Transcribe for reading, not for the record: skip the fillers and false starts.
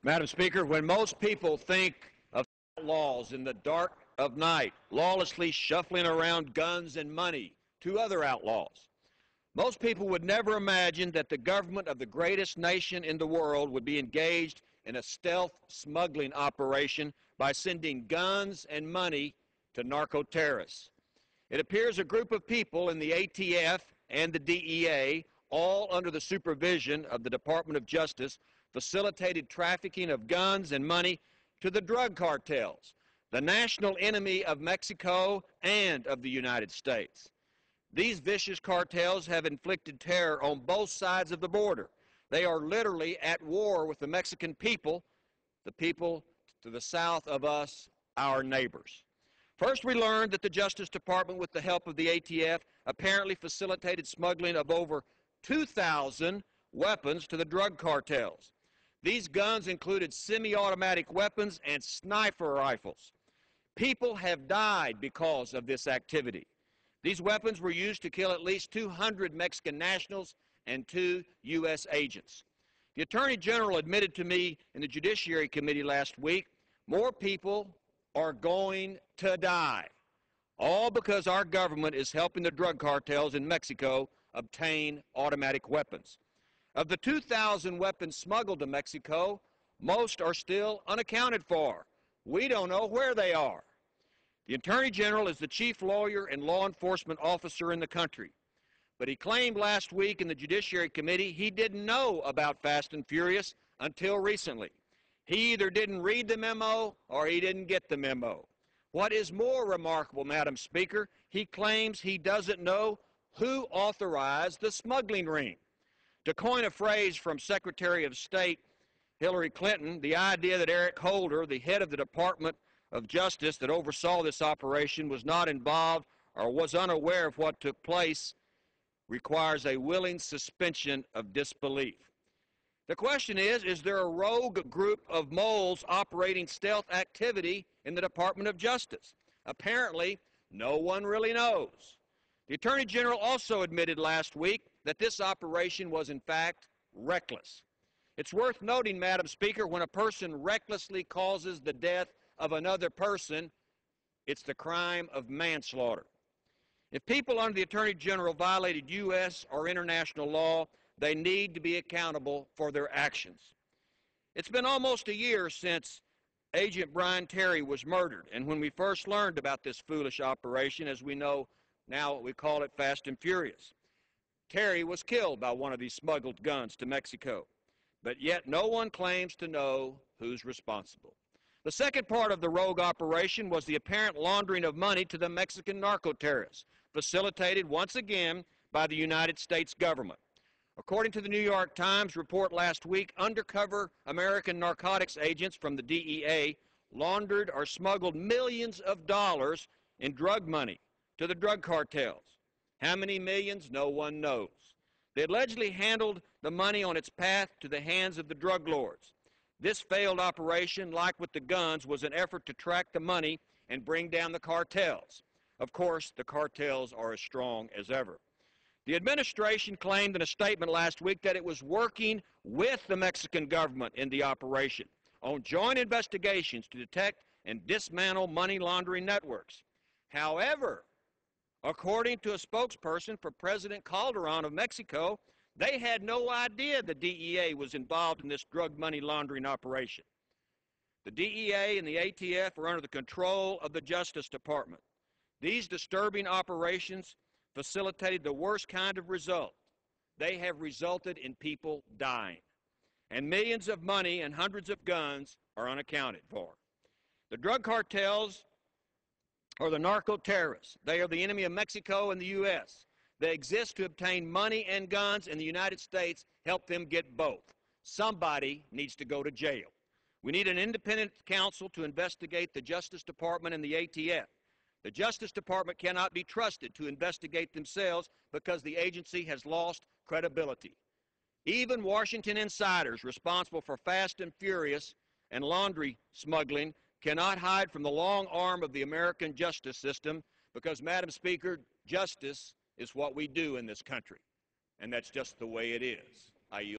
Madam Speaker, when most people think of outlaws in the dark of night, lawlessly shuffling around guns and money to other outlaws, most people would never imagine that the government of the greatest nation in the world would be engaged in a stealth smuggling operation by sending guns and money to narco-terrorists. It appears a group of people in the ATF and the DEA, all under the supervision of the Department of Justice, facilitated trafficking of guns and money to the drug cartels, the national enemy of Mexico and of the United States. These vicious cartels have inflicted terror on both sides of the border. They are literally at war with the Mexican people, the people to the south of us, our neighbors. First, we learned that the Justice Department, with the help of the ATF, apparently facilitated smuggling of over 2,000 weapons to the drug cartels. These guns included semi-automatic weapons and sniper rifles. People have died because of this activity. These weapons were used to kill at least 200 Mexican nationals and 2 U.S. agents. The Attorney General admitted to me in the Judiciary Committee last week, more people are going to die, all because our government is helping the drug cartels in Mexico obtain automatic weapons. Of the 2,000 weapons smuggled to Mexico, most are still unaccounted for. We don't know where they are. The Attorney General is the chief lawyer and law enforcement officer in the country, but he claimed last week in the Judiciary Committee he didn't know about Fast and Furious until recently. He either didn't read the memo or he didn't get the memo. What is more remarkable, Madam Speaker, he claims he doesn't know who authorized the smuggling ring. To coin a phrase from Secretary of State Hillary Clinton, the idea that Eric Holder, the head of the Department of Justice that oversaw this operation, was not involved or was unaware of what took place requires a willing suspension of disbelief. The question is there a rogue group of moles operating stealth activity in the Department of Justice? Apparently, no one really knows. The Attorney General also admitted last week that this operation was in fact reckless. It's worth noting, Madam Speaker, when a person recklessly causes the death of another person, it's the crime of manslaughter. If people under the Attorney General violated U.S. or international law, they need to be accountable for their actions. It's been almost a year since Agent Brian Terry was murdered, and when we first learned about this foolish operation, as we know now we call it Fast and Furious, Terry was killed by one of these smuggled guns to Mexico, but yet no one claims to know who's responsible. The second part of the rogue operation was the apparent laundering of money to the Mexican narco-terrorists, facilitated once again by the United States government. According to the New York Times report last week, undercover American narcotics agents from the DEA laundered or smuggled millions of dollars in drug money to the drug cartels. How many millions? No one knows. They allegedly handled the money on its path to the hands of the drug lords. This failed operation, like with the guns, was an effort to track the money and bring down the cartels. Of course, the cartels are as strong as ever. The administration claimed in a statement last week that it was working with the Mexican government in the operation on joint investigations to detect and dismantle money laundering networks. However, according to a spokesperson for President Calderon of Mexico, they had no idea the DEA was involved in this drug money laundering operation. The DEA and the ATF are under the control of the Justice Department. These disturbing operations facilitated the worst kind of result. They have resulted in people dying, and millions of money and hundreds of guns are unaccounted for. The drug cartels are the narco-terrorists. They are the enemy of Mexico and the U.S. They exist to obtain money and guns, and the United States help them get both. Somebody needs to go to jail. We need an independent counsel to investigate the Justice Department and the ATF. The Justice Department cannot be trusted to investigate themselves because the agency has lost credibility. Even Washington insiders responsible for Fast and Furious and laundry smuggling cannot hide from the long arm of the American justice system because, Madam Speaker, justice is what we do in this country, and that's just the way it is. I yield.